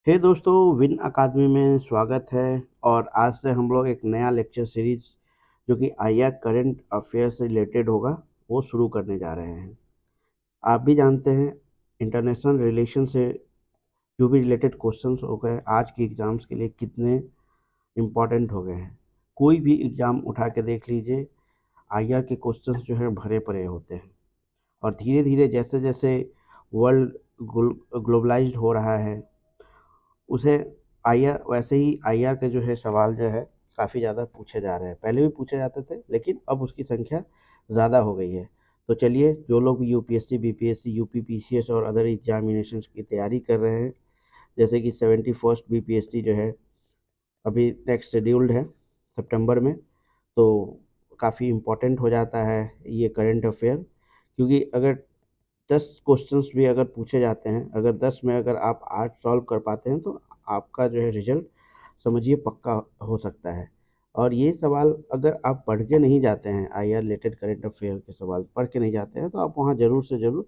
हे दोस्तों, विन अकादमी में स्वागत है। और आज से हम लोग एक नया लेक्चर सीरीज जो कि आईआर करंट अफेयर से रिलेटेड होगा वो शुरू करने जा रहे हैं। आप भी जानते हैं इंटरनेशनल रिलेशन से जो भी रिलेटेड क्वेश्चंस हो गए आज के एग्ज़ाम्स के लिए कितने इम्पोर्टेंट हो गए हैं। कोई भी एग्ज़ाम उठा के देख लीजिए, आईआर के क्वेश्चंस जो है भरे पड़े होते हैं। और धीरे धीरे जैसे जैसे वर्ल्ड ग्लोबलाइज्ड हो रहा है उसे आईआर वैसे ही आईआर के जो है सवाल जो है काफ़ी ज़्यादा पूछे जा रहे हैं। पहले भी पूछे जाते थे लेकिन अब उसकी संख्या ज़्यादा हो गई है। तो चलिए, जो लोग यूपीएससी बीपीएससी यूपी पीसीएस और अदर एग्जामिनेशंस की तैयारी कर रहे हैं, जैसे कि 71st बीपीएससी जो है अभी नेक्स्ट शेड्यूल्ड है सितंबर में, तो काफ़ी इम्पोर्टेंट हो जाता है ये करंट अफेयर। क्योंकि अगर 10 क्वेश्चंस भी अगर पूछे जाते हैं, अगर 10 में अगर आप 8 सॉल्व कर पाते हैं तो आपका जो है रिजल्ट समझिए पक्का हो सकता है। और ये सवाल अगर आप पढ़ के नहीं जाते हैं, आईआर रिलेटेड करंट अफेयर के सवाल पढ़ के नहीं जाते हैं तो आप वहाँ ज़रूर से ज़रूर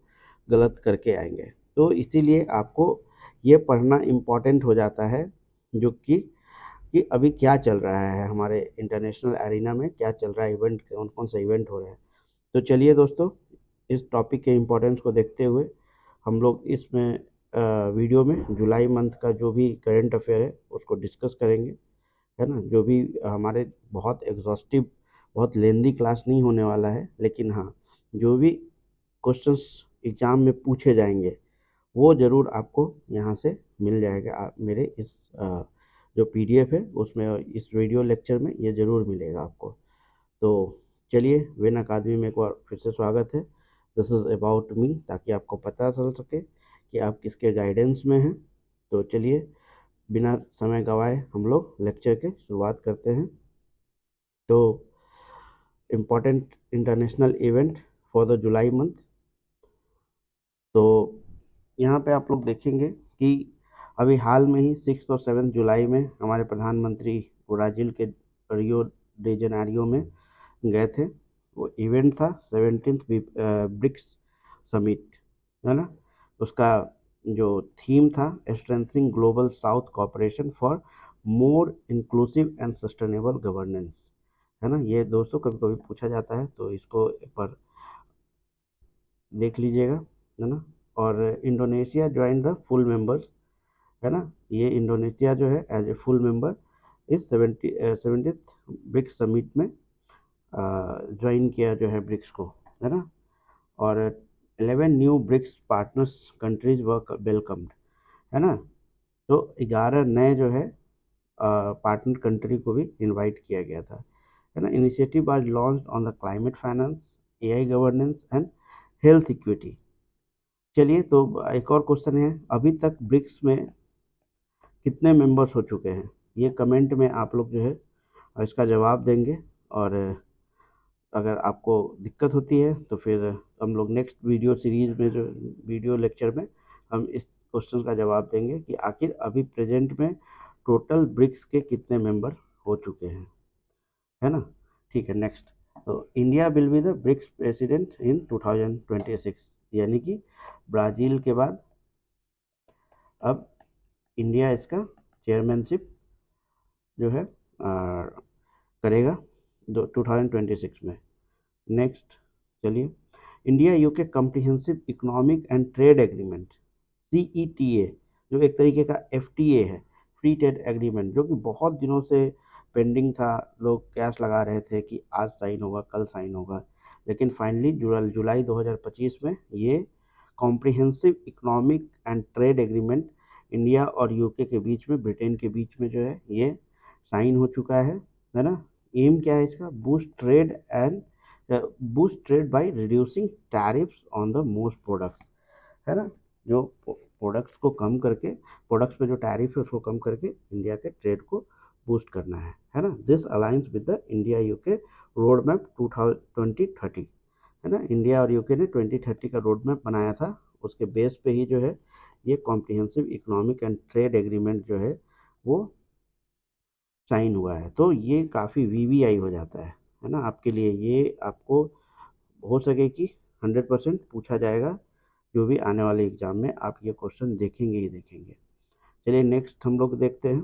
गलत करके आएंगे। तो इसीलिए आपको ये पढ़ना इम्पोर्टेंट हो जाता है, जो कि अभी क्या चल रहा है हमारे इंटरनेशनल एरिना में, क्या चल रहा है, इवेंट कौन कौन से इवेंट हो रहे हैं। तो चलिए दोस्तों, इस टॉपिक के इम्पोर्टेंस को देखते हुए हम लोग इसमें वीडियो में जुलाई मंथ का जो भी करंट अफेयर है उसको डिस्कस करेंगे, है ना। जो भी हमारे बहुत एग्जॉस्टिव, बहुत लेंदी क्लास नहीं होने वाला है, लेकिन हाँ, जो भी क्वेश्चंस एग्ज़ाम में पूछे जाएंगे वो ज़रूर आपको यहाँ से मिल जाएगा। मेरे इस जो पीडीएफ है उसमें, इस वीडियो लेक्चर में ये ज़रूर मिलेगा आपको। तो चलिए, विन अकादमी में एक बार फिर से स्वागत है। दिस इज़ अबाउट मी, ताकि आपको पता चल सके कि आप किसके गाइडेंस में हैं। तो चलिए, बिना समय गवाए हम लोग लेक्चर के शुरुआत करते हैं। तो important international event for the July month. तो यहाँ पे आप लोग देखेंगे कि अभी हाल में ही 6 और 7 जुलाई में हमारे प्रधानमंत्री ब्राज़ील के रियो डे जेनेरियो में गए थे। वो इवेंट था 17th ब्रिक्स समिट, है ना। उसका जो थीम था strengthening global south cooperation for more inclusive and sustainable governance, है ना। ये दोस्तों कभी कभी पूछा जाता है तो इसको एक बार देख लीजिएगा, है ना। और Indonesia join the full members, है ना। ये इंडोनेशिया जो है एज ए फुल मेंबर इस 70th ब्रिक्स समिट में ज्वाइन किया जो है ब्रिक्स को, है ना। और 11 new BRICS partners countries were welcomed, है ना। तो 11 नए जो है पार्टनर कंट्री को भी इनवाइट किया गया था, है ना। Initiative was launched on the climate finance, AI governance and health equity. चलिए, तो एक और क्वेश्चन है, अभी तक ब्रिक्स में कितने मेंबर्स हो चुके हैं। ये कमेंट में आप लोग जो है इसका जवाब देंगे। और अगर आपको दिक्कत होती है तो फिर हम लोग नेक्स्ट वीडियो सीरीज में, जो वीडियो लेक्चर में, हम इस क्वेश्चन का जवाब देंगे कि आखिर अभी प्रेजेंट में टोटल ब्रिक्स के कितने मेंबर हो चुके हैं, है ना। ठीक है, नेक्स्ट। तो India will be the BRICS president in 2026, यानी कि ब्राज़ील के बाद अब इंडिया इसका चेयरमैनशिप जो है करेगा 2026 में। नेक्स्ट, चलिए, India UK comprehensive economic and trade agreement, CETA, जो एक तरीके का एफटीए है, फ्री ट्रेड एग्रीमेंट, जो कि बहुत दिनों से पेंडिंग था। लोग कैश लगा रहे थे कि आज साइन होगा, कल साइन होगा, लेकिन फाइनली जुलाई 2025 में ये comprehensive economic and trade agreement India और यूके के बीच में, ब्रिटेन के बीच में जो है ये साइन हो चुका है ना। एम क्या है इसका, boost trade by reducing tariffs on the most products, है ना। जो प्रोडक्ट्स को कम करके, प्रोडक्ट्स पे जो टैरिफ है उसको कम करके इंडिया के ट्रेड को बूस्ट करना है ना। This aligns with the India UK road map 2030, है ना। इंडिया और यूके ने 2030 का रोड मैप बनाया था, उसके बेस पे ही जो है ये comprehensive economic and trade agreement जो है वो साइन हुआ है। तो ये काफ़ी वीवीआई हो जाता है ना आपके लिए। ये आपको हो सके कि 100% पूछा जाएगा, जो भी आने वाले एग्जाम में आप ये क्वेश्चन देखेंगे ही देखेंगे। चलिए नेक्स्ट हम लोग देखते हैं,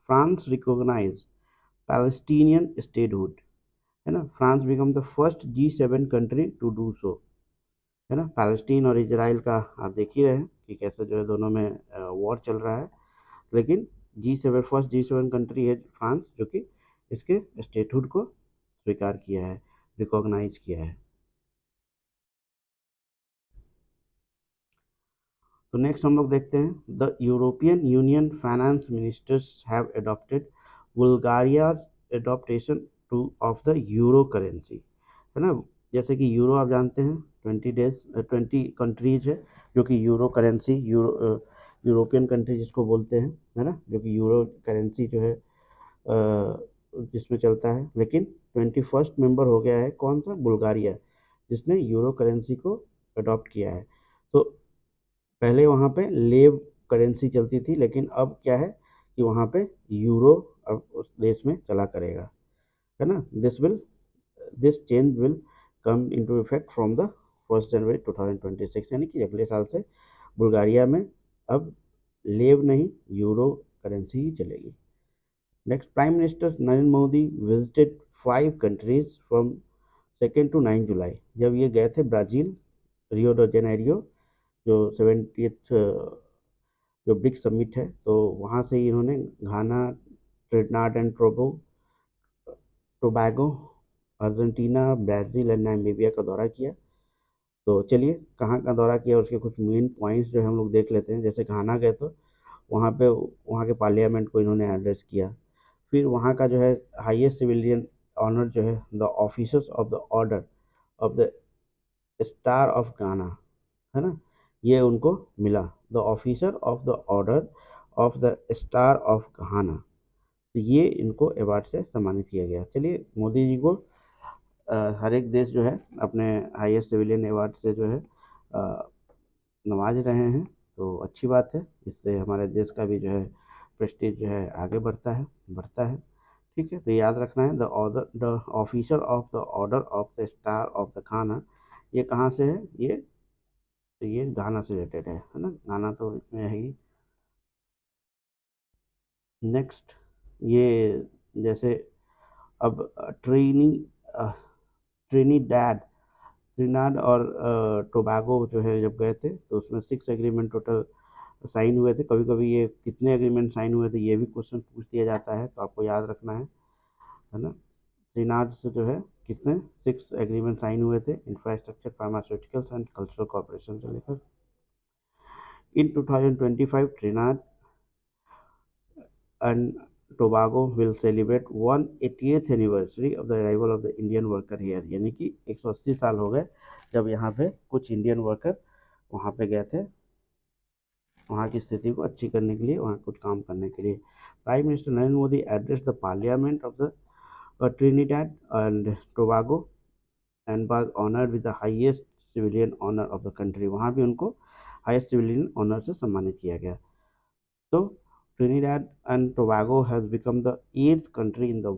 फ्रांस रिकॉग्नाइज पैलेस्टीनियन स्टेटहुड, है ना। France become the first G7 country to do so, है ना। पैलेस्टीन और इजराइल का आप देख ही रहे हैं कि कैसे जो है दोनों में वॉर चल रहा है, लेकिन फर्स्ट G7 कंट्री है फ्रांस जो कि इसके स्टेटहुड को स्वीकार किया है, रिकॉग्नाइज किया है। तो नेक्स्ट हम लोग देखते हैं, the European Union finance ministers have adopted Bulgaria's adaptation to of the euro currency, है ना। जैसे कि यूरो आप जानते हैं 20 कंट्रीज है जो कि यूरो करेंसी, यूरोपियन कंट्री जिसको बोलते हैं, है ना, जो कि यूरो करेंसी जो है जिसमें चलता है। लेकिन 21st मेंबर हो गया है कौन सा, बुल्गारिया, जिसने यूरो करेंसी को अडॉप्ट किया है। तो पहले वहाँ पे लेव करेंसी चलती थी, लेकिन अब क्या है कि वहाँ पे यूरो अब उस देश में चला करेगा, है ना। This change will come into effect from the 1 जनवरी 2026, यानी कि अगले साल से बुल्गारिया में अब लेव नहीं यूरो करेंसी ही चलेगी। Next, prime minister Narendra Modi visited 5 countries from 2 to 9 जुलाई। जब ये गए थे ब्राज़ील, रियो ड जेनेरियो, जो 70th जो ब्रिक्स समिट है, तो वहाँ से ही इन्होंने Ghana, Trinidad and Tobago, Argentina, Brazil and Namibia का दौरा किया। तो चलिए कहाँ का दौरा किया उसके कुछ मेन पॉइंट्स जो है हम लोग देख लेते हैं। जैसे घाना गए तो वहाँ पे वहाँ के पार्लियामेंट को इन्होंने एड्रेस किया। फिर वहाँ का जो है हाईएस्ट सिविलियन ऑनर जो है the officers of the order of the star of गाना, है ना, ये उनको मिला, the officer of the order of the star of घाना। तो ये इनको अवार्ड से सम्मानित किया गया। चलिए मोदी जी को हर एक देश जो है अपने हाईएस्ट सिविलियन अवार्ड से जो है नवाज रहे हैं, तो अच्छी बात है। इससे हमारे देश का भी जो है प्रेस्टीज जो है आगे बढ़ता है। ठीक है, तो याद रखना है, the officer of the order of the star of the खाना, ये कहाँ से है, ये गाना से रिलेटेड है ना। गाना तो इसमें है ही। नेक्स्ट, ये जैसे अब ट्रिनिडैड ट्रिनाड और टोबैगो जो है जब गए थे, तो उसमें 6 एग्रीमेंट टोटल साइन हुए थे। कभी कभी ये कितने एग्रीमेंट साइन हुए थे ये भी क्वेश्चन पूछ दिया जाता है, तो आपको याद रखना है ना। ट्रिनाड से जो है कितने 6 एग्रीमेंट साइन हुए थे, infrastructure, pharmaceuticals and cultural corporation से लेकर। इन 2025 ट्रिनाड and Tobago will celebrate 180th anniversary of the arrival of the Indian worker here, यानी कि 180 साल हो गए जब यहाँ पे कुछ इंडियन वर्कर वहाँ पे गए थे, वहाँ की स्थिति को अच्छी करने के लिए, वहाँ कुछ काम करने के लिए। Prime minister Narendra Modi address the parliament of the Trinidad and Tobago and was honored with the highest civilian honor of the country, वहाँ भी उनको हाईएस्ट सिविलियन ऑनर से सम्मानित किया गया। तो Trinidad and Tobago has become the eighth country in the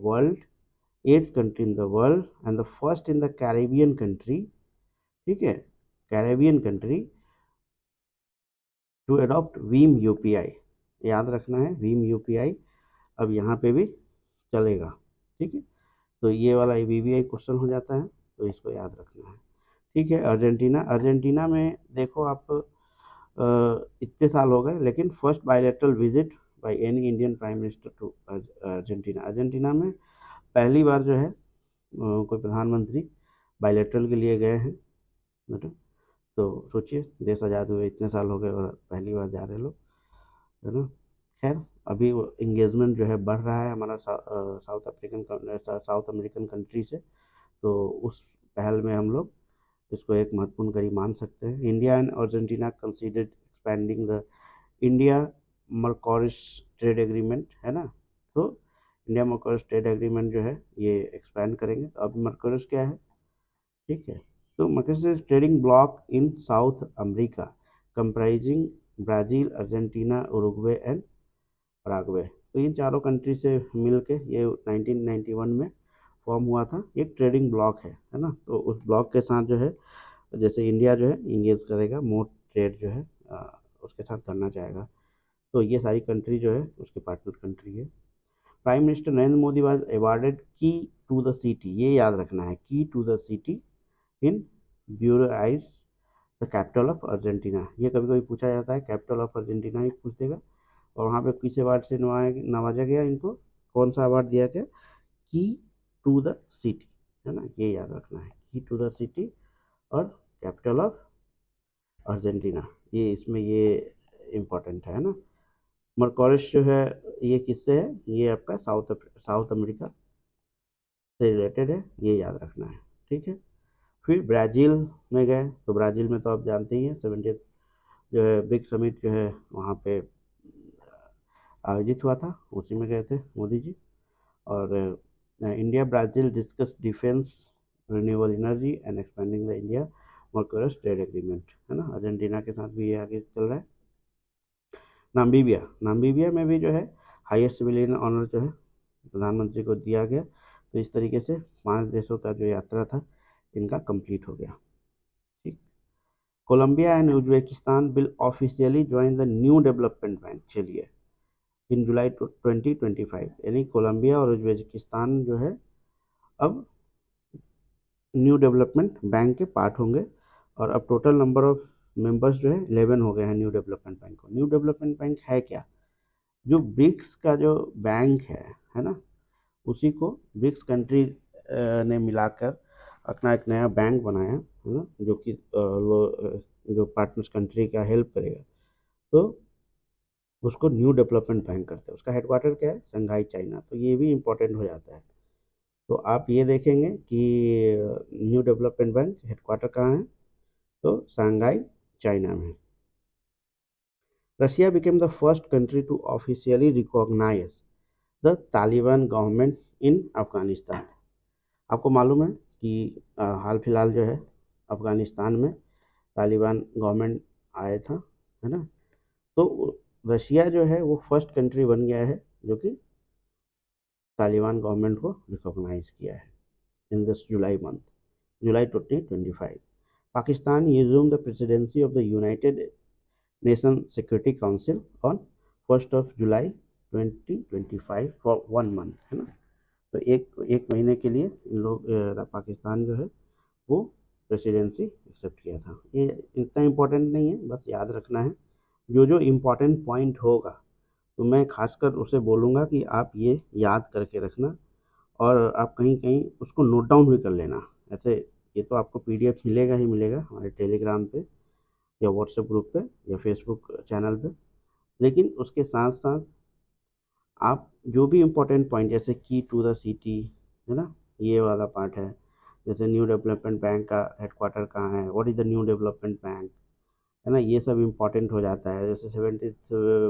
world and the first in the Caribbean country, ठीक है, कैरेबियन कंट्री टू अडॉप्ट वीम यूपीआई। याद रखना है, वीम यूपीआई अब यहाँ पे भी चलेगा, ठीक है। तो ये वाला वीवीआई क्वेश्चन हो जाता है, तो इसको याद रखना है, ठीक है। अर्जेंटीना में देखो आप, इतने साल हो गए, लेकिन first bilateral visit by any Indian prime minister to Argentina में पहली बार जो है कोई प्रधानमंत्री बायलैटरल के लिए गए हैं, बेटा। तो सोचिए, देश आज़ाद हुए इतने साल हो गए और पहली बार जा रहे लोग, है ना। खैर, अभी वो इंगेजमेंट जो है बढ़ रहा है हमारा साउथ अमेरिकन कंट्री से, तो उस पहल में हम लोग इसको एक महत्वपूर्ण कड़ी मान सकते हैं। India and Argentina considered expanding the India Mercosur trade agreement, है ना। तो इंडिया मर्कोरिस ट्रेड एग्रीमेंट जो है ये एक्सपेंड करेंगे। तो अब मर्कोरिस क्या है, ठीक है। तो Mercosur trading bloc in South America comprising Brazil, Argentina, Uruguay and Paraguay. तो इन चारों कंट्री से मिल के ये 1991 में फॉर्म हुआ था, एक ट्रेडिंग ब्लॉक है ना। तो उस ब्लॉक के साथ जो है, जैसे इंडिया जो है इंगेज करेगा, मोर ट्रेड जो है उसके साथ करना चाहेगा। तो ये सारी कंट्री जो है उसके पार्टनर कंट्री है। Prime minister Narendra Modi was awarded key to the city, ये याद रखना है, key to the city in Buenos the capital of Argentina. ये कभी कभी पूछा जाता है, कैपिटल ऑफ अर्जेंटीना ही पूछ देगा। और वहाँ पे किस अवार्ड से नवाजा गया इनको, कौन सा अवार्ड दिया गया, की टू द सिटी, है ना, ये याद रखना है, की टू द सिटी और कैपिटल ऑफ अर्जेंटीना, ये इसमें ये इम्पोर्टेंट है ना। मर्कोरिश जो है ये किससे है, ये आपका साउथ अमेरिका से रिलेटेड है, ये याद रखना है, ठीक है। फिर ब्राज़ील में गए, तो ब्राज़ील में तो आप जानते ही हैं 70 जो है बिग समिट जो है वहाँ पे आयोजित हुआ था, उसी में गए थे मोदी जी। और India Brazil discuss defence, renewable energy and expanding the India Mercosur trade agreement, है ना, अर्जेंटीना के साथ भी ये आगे चल रहा है। नामीबिया में भी जो है हाईएस्ट सिविलियन ऑनर जो है प्रधानमंत्री को दिया गया। तो इस तरीके से 5 देशों का जो यात्रा था इनका कंप्लीट हो गया, ठीक। Colombia and Uzbekistan will officially join the new development bank, चलिए, इन जुलाई 2025, यानी कोलंबिया और उज्बेकिस्तान जो है अब न्यू डेवलपमेंट बैंक के पार्ट होंगे। और अब टोटल नंबर ऑफ मेंबर्स जो है 11 हो गए हैं न्यू डेवलपमेंट बैंक को। न्यू डेवलपमेंट बैंक है क्या, जो ब्रिक्स का जो बैंक है ना, उसी को ब्रिक्स कंट्री ने मिलाकर अपना एक नया बैंक बनाया है ना, जो कि जो पार्टनर्स कंट्री का हेल्प करेगा, तो उसको न्यू डेवलपमेंट बैंक करते हैं। उसका हेडक्वार्टर क्या है, शंघाई चाइना, तो ये भी इम्पोर्टेंट हो जाता है। तो आप ये देखेंगे कि न्यू डेवलपमेंट बैंक हेडक्वार्टर कहाँ है, तो शंघाई चाइना में। Russia became the first country to officially recognize the Taliban government in Afghanistan. आपको मालूम है कि हाल फिलहाल जो है अफगानिस्तान में तालिबान गवर्नमेंट आया था, है ना। तो रशिया जो है वो फर्स्ट कंट्री बन गया है जो कि तालिबान गवर्नमेंट को रिकॉग्नाइज किया है in this July month, July 2025। Pakistan resumed the presidency of the United Nations Security Council on 1st of July 2025 for 1 month, है ना। तो एक एक महीने के लिए इन लोग पाकिस्तान जो है वो प्रेसिडेंसी एक्सेप्ट किया था। ये इतना इम्पोर्टेंट नहीं है, बस याद रखना है। जो जो इम्पोर्टेंट पॉइंट होगा तो मैं खासकर उसे बोलूँगा कि आप ये याद करके रखना, और आप कहीं कहीं उसको नोट डाउन भी कर लेना। ऐसे ये तो आपको पीडीएफ मिलेगा ही मिलेगा हमारे टेलीग्राम पे या व्हाट्सएप ग्रुप पे या फेसबुक चैनल पे, लेकिन उसके साथ साथ आप जो भी इम्पोर्टेंट पॉइंट जैसे की टू द सिटी, है ना, ये वाला पार्ट है। जैसे न्यू डेवलपमेंट बैंक का हेडक्वार्टर कहाँ है, what is the new development bank, है ना, ये सब इम्पोर्टेंट हो जाता है। जैसे 70th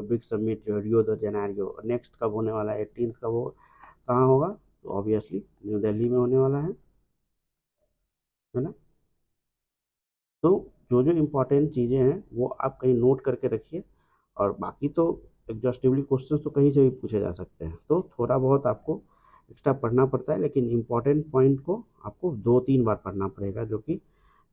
बिग समिट जो रियो द जेनेरियो नेक्स्ट कब होने वाला है, 18th कब हो, कहाँ होगा, तो ऑब्वियसली न्यू दिल्ली में होने वाला है ना। तो जो जो इम्पोर्टेंट चीज़ें हैं वो आप कहीं नोट करके रखिए, और बाकी तो एग्जॉस्टिवली क्वेश्चंस तो कहीं से भी पूछे जा सकते हैं, तो थोड़ा बहुत आपको एक्स्ट्रा पढ़ना पड़ता है, लेकिन इम्पोर्टेंट पॉइंट को आपको 2-3 बार पढ़ना पड़ेगा, जो कि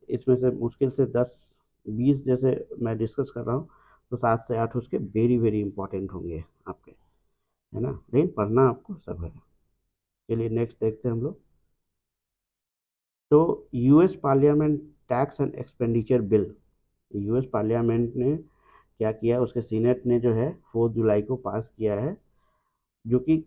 इसमें से मुश्किल से 10-20 जैसे मैं डिस्कस कर रहा हूँ, तो 7 से 8 उसके वेरी वेरी इंपॉर्टेंट होंगे आपके, है ना, लेकिन पढ़ना आपको सब है। चलिए नेक्स्ट देखते हैं हम लोग। तो US parliament tax and expenditure bill, US parliament ने क्या किया, उसके सीनेट ने जो है 4 जुलाई को पास किया है, जो कि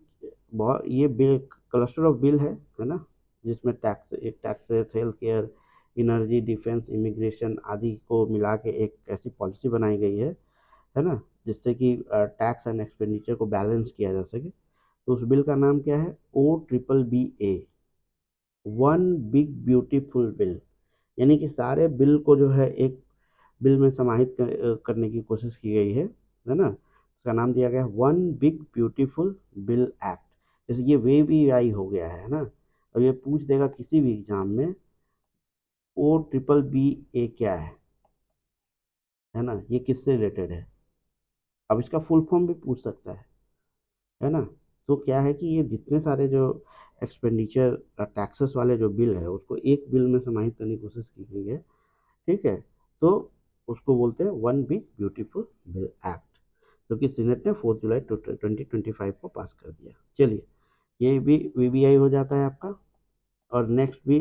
बहुत ये बिल क्लस्टर ऑफ बिल है ना, जिसमें taxes, health care, energy, defence, immigration आदि को मिला के एक ऐसी पॉलिसी बनाई गई है ना, जिससे कि टैक्स एंड एक्सपेंडिचर को बैलेंस किया जा सके। तो उस बिल का नाम क्या है, OBBA, one big beautiful bill, यानी कि सारे बिल को जो है एक बिल में समाहित करने की कोशिश की गई है ना। इसका नाम दिया गया one big beautiful bill act. जैसे ये वे भी आई हो गया है ना, अब ये पूछ देगा किसी भी एग्जाम में, OBBA क्या है ना, ये किससे रिलेटेड है, अब इसका फुल फॉर्म भी पूछ सकता है ना। तो क्या है कि ये जितने सारे जो एक्सपेंडिचर टैक्सेस वाले जो बिल है उसको एक बिल में समाहित करने की कोशिश की गई है, ठीक है। तो उसको बोलते हैं one big beautiful bill act. जो कि सीनेट ने 4 जुलाई 2025 को पास कर दिया। चलिए, ये भी वीबीआई हो जाता है आपका। और नेक्स्ट भी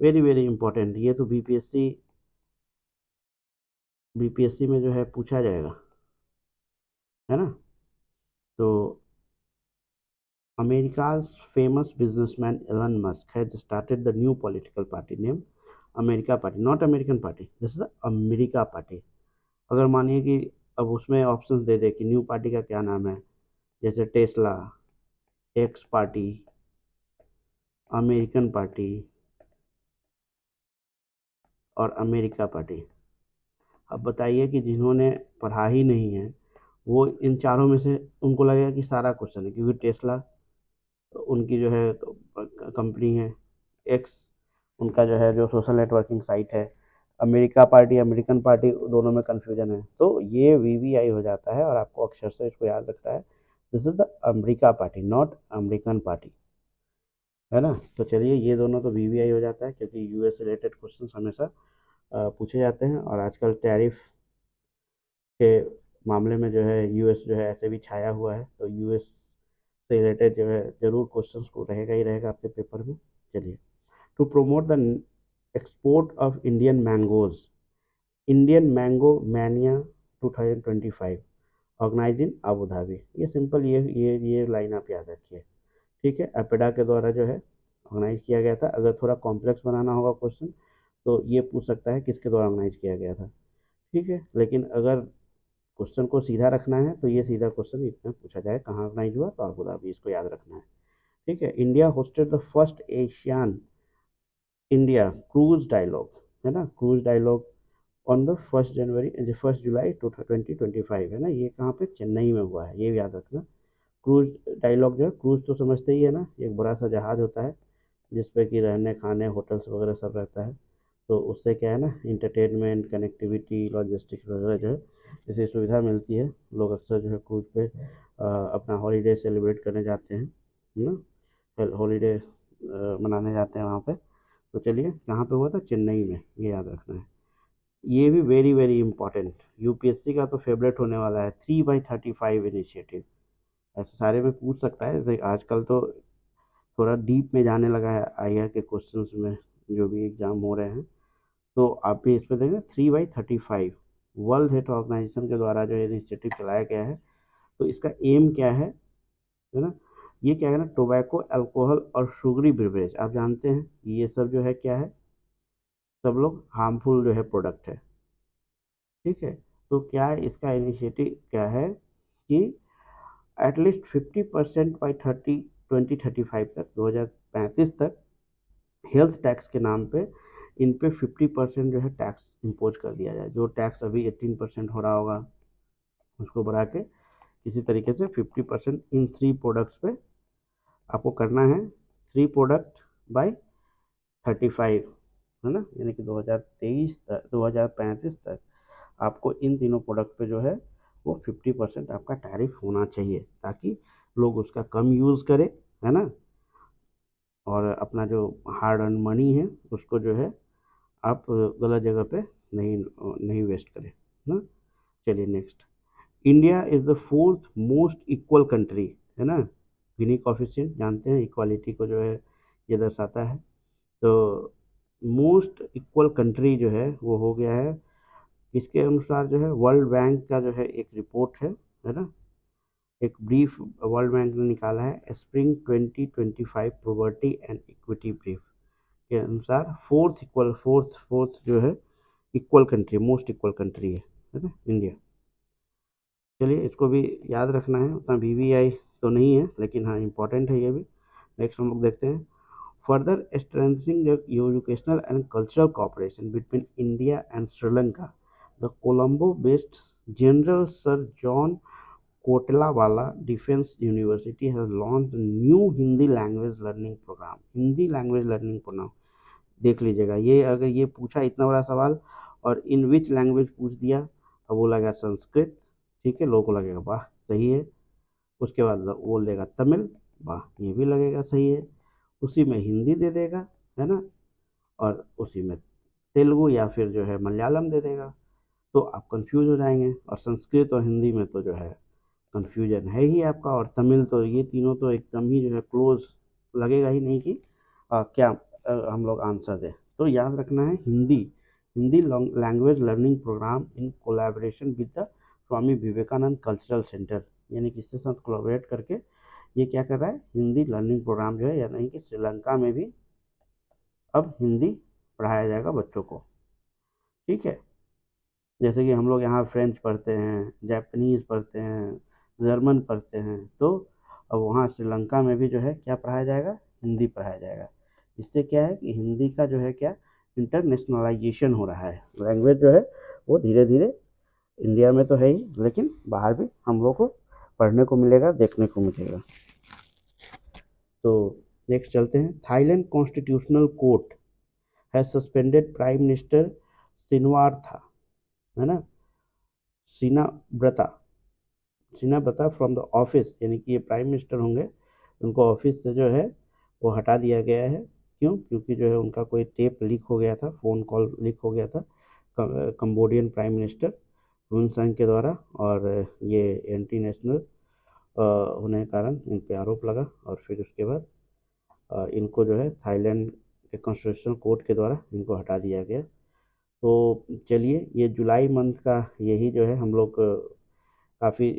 वेरी वेरी इंपॉर्टेंट, ये तो बीपीएससी में जो है पूछा जाएगा, है ना। तो America's famous businessman Elon Musk has started the new political party named America Party, not American Party. This is the America Party. अगर मानिए कि अब उसमें ऑप्शंस दे दे कि न्यू पार्टी का क्या नाम है, जैसे Tesla, x party, American party और अमेरिका पार्टी। अब बताइए कि जिन्होंने पढ़ा ही नहीं है वो इन चारों में से उनको लगेगा कि सारा क्वेश्चन है, क्योंकि टेस्ला उनकी जो है कंपनी है, एक्स उनका जो है जो सोशल नेटवर्किंग साइट है, अमेरिका पार्टी अमेरिकन पार्टी, दोनों में कन्फ्यूजन है। तो ये वीवीआई हो जाता है और आपको अक्षर से इसको याद रखना है, this is the America party not American party, है ना। तो चलिए, ये दोनों तो वीवीआई हो जाता है क्योंकि यूएस रिलेटेड क्वेश्चन हमेशा पूछे जाते हैं। और आजकल टैरिफ के मामले में जो है यूएस जो है ऐसे भी छाया हुआ है, तो यूएस से रिलेटेड जो है जरूर क्वेश्चंस को रहेगा ही रहेगा आपके पेपर में। चलिए, to promote the export of Indian mangoes, Indian mango mania 2025 organize in Abu Dhabi. ये सिंपल, ये लाइन आप याद रखिए, ठीक है। एपेडा के द्वारा जो है ऑर्गेनाइज किया गया था। अगर थोड़ा कॉम्प्लेक्स बनाना होगा क्वेश्चन तो ये पूछ सकता है किसके द्वारा ऑर्गेनाइज किया गया था, ठीक है। लेकिन अगर क्वेश्चन को सीधा रखना है तो ये सीधा क्वेश्चन इतना पूछा जाए कहाँ ऑर्गेनाइज हुआ, तो अबू धाबी, इसको याद रखना है, ठीक है। India hosted the first Asian India cruise dialogue, है ना, cruise dialogue on the 1 July 2025, है ना। ये कहाँ पे, चेन्नई में हुआ है, ये याद रखना। क्रूज डायलॉग जो है, क्रूज तो समझते ही है ना, एक बड़ा सा जहाज होता है जिसपे कि रहने खाने होटल्स वगैरह सब रहता है। तो उससे क्या है ना, इंटरटेनमेंट, कनेक्टिविटी, लॉजिस्टिक्स वगैरह जो है जैसे सुविधा मिलती है। लोग अक्सर जो है क्रूज पे अपना हॉलीडे सेलिब्रेट करने जाते हैं, है ना, हॉलीडे मनाने जाते हैं वहाँ पे। तो चलिए, कहाँ पे हुआ था, चेन्नई में, ये याद रखना है। ये भी वेरी वेरी इंपॉर्टेंट, यूपीएससी का तो फेवरेट होने वाला है, 3/35 इनिशिएटिव। ऐसे सारे में पूछ सकता है, जैसे आजकल तो थोड़ा डीप में जाने लगा है आईआर के क्वेश्चंस में, जो भी एग्जाम हो रहे हैं। तो आप भी इस पर देखें, 3/35 वर्ल्ड हेल्थ ऑर्गेनाइजेशन के द्वारा जो इनिशिएटिव चलाया गया है। तो इसका एम क्या है ना। ये क्या है ना, टोबैको, अल्कोहल और शुगरी बिवरेज, आप जानते हैं ये सब जो है क्या है, सब लोग हार्मफुल जो है प्रोडक्ट है, ठीक है। तो क्या है इसका इनिशिएटिव, क्या है कि एटलीस्ट 50% बाई 2035 तक, 2035 तक हेल्थ टैक्स के नाम पे इन पे 50% जो है टैक्स इम्पोज कर दिया जाए। जो टैक्स अभी 18% हो रहा होगा उसको बढ़ा के किसी तरीके से 50% इन 3 प्रोडक्ट्स पे आपको करना है, 3 प्रोडक्ट बाय 35, है ना, यानी कि 2023 तक, 2035 तक आपको इन तीनों प्रोडक्ट पे जो है वो 50% आपका टैरिफ होना चाहिए, ताकि लोग उसका कम यूज़ करें, है ना। और अपना जो हार्ड अर्न मनी है उसको जो है आप गलत जगह पे नहीं नहीं वेस्ट करें ना। चलिए next, India is the fourth most equal country, है ना। गिनी कोफिशिएंट जानते हैं, इक्वालिटी को जो है ये दर्शाता है। तो मोस्ट इक्वल कंट्री जो है वो हो गया है, इसके अनुसार जो है वर्ल्ड बैंक का जो है एक रिपोर्ट है ना, एक ब्रीफ वर्ल्ड बैंक ने निकाला है, spring 2025 property and equity brief के अनुसार फोर्थ जो है equal country, most equal country है ना, इंडिया। चलिए, इसको भी याद रखना है, उतना वीवीआई तो नहीं है लेकिन हाँ इम्पोर्टेंट है ये भी। नेक्स्ट हम लोग देखते हैं, further strengthening educational and cultural cooperation between India and Sri Lanka, the Colombo based general sir John Kotelawala defence university has launch new Hindi language learning programme. Hindi language learning programme देख लीजिएगा, ये अगर ये पूछा इतना बड़ा सवाल और इन विच लैंग्वेज पूछ दिया, अब वो लगेगा संस्कृत, ठीक है, लोगों को लगेगा वाह सही है। उसके बाद वो लेगा तमिल, वाह ये भी लगेगा सही है। उसी में हिंदी दे देगा, है ना, और उसी में तेलुगु या फिर जो है मलयालम दे देगा। तो आप कंफ्यूज हो जाएंगे, और संस्कृत और हिंदी में तो जो है कन्फ्यूजन है ही आपका, और तमिल तो ये तीनों तो एकदम ही जो है क्लोज, लगेगा ही नहीं कि क्या हम लोग आंसर दें। तो याद रखना है Hindi, Hindi language learning program in collaboration with the Swami Vivekananda cultural centre, यानी कि इसके साथ कोलैबोरेट करके ये क्या कर रहा है, हिंदी लर्निंग प्रोग्राम जो है, यानी कि श्रीलंका में भी अब हिंदी पढ़ाया जाएगा बच्चों को। ठीक है, जैसे कि हम लोग यहाँ फ्रेंच पढ़ते हैं, जापानीज़ पढ़ते हैं, जर्मन पढ़ते हैं, तो अब वहाँ श्रीलंका में भी जो है क्या पढ़ाया जाएगा, हिंदी पढ़ाया जाएगा। इससे क्या है कि हिंदी का जो है क्या, इंटरनेशनलाइजेशन हो रहा है, लैंग्वेज जो है वो धीरे धीरे इंडिया में तो है ही, लेकिन बाहर भी हम लोग को पढ़ने को मिलेगा, देखने को मिलेगा। तो नेक्स्ट चलते हैं। Thailand constitutional court has suspended prime minister Shinawatra, है ना, Shinawatra, Shinawatra from the office, यानी कि ये प्राइम मिनिस्टर होंगे, उनको ऑफिस से जो है वो हटा दिया गया है। क्यों? क्योंकि जो है उनका कोई टेप लीक हो गया था, फ़ोन कॉल लीक हो गया था कंबोडियन प्राइम मिनिस्टर हुन सेन के द्वारा, और ये एंटी नेशनल होने के कारण इन पे आरोप लगा, और फिर उसके बाद इनको जो है थाईलैंड के कॉन्स्टिट्यूशनल कोर्ट के द्वारा इनको हटा दिया गया। तो चलिए, ये जुलाई मंथ का यही जो है हम लोग काफ़ी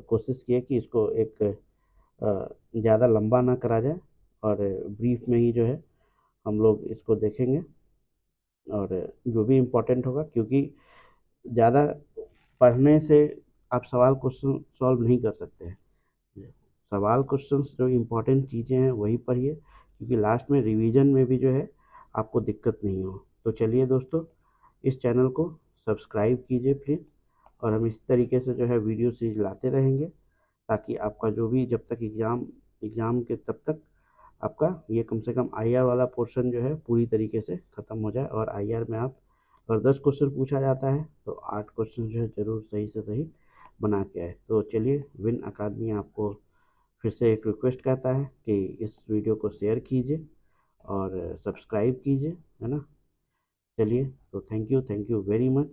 कोशिश किए कि इसको एक ज़्यादा लंबा ना करा जाए, और ब्रीफ में ही जो है हम लोग इसको देखेंगे, और जो भी इम्पोर्टेंट होगा, क्योंकि ज़्यादा पढ़ने से आप सवाल क्वेश्चन सॉल्व नहीं कर सकते हैं। सवाल क्वेश्चंस जो इम्पोर्टेंट चीज़ें हैं वही पढ़िए, क्योंकि लास्ट में रिवीजन में भी जो है आपको दिक्कत नहीं हो। तो चलिए दोस्तों, इस चैनल को सब्सक्राइब कीजिए प्लीज़, और हम इस तरीके से जो है वीडियो सीरीज लाते रहेंगे, ताकि आपका जो भी जब तक एग्ज़ाम के तब तक आपका ये कम से कम आईआर वाला पोर्शन जो है पूरी तरीके से ख़त्म हो जाए। और आईआर में आप अगर 10 क्वेश्चन पूछा जाता है तो 8 क्वेश्चन जो है ज़रूर सही से सही बना के आए। तो चलिए, विन अकादमी आपको फिर से एक रिक्वेस्ट करता है कि इस वीडियो को शेयर कीजिए और सब्सक्राइब कीजिए, है ना। चलिए, तो थैंक यू वेरी मच।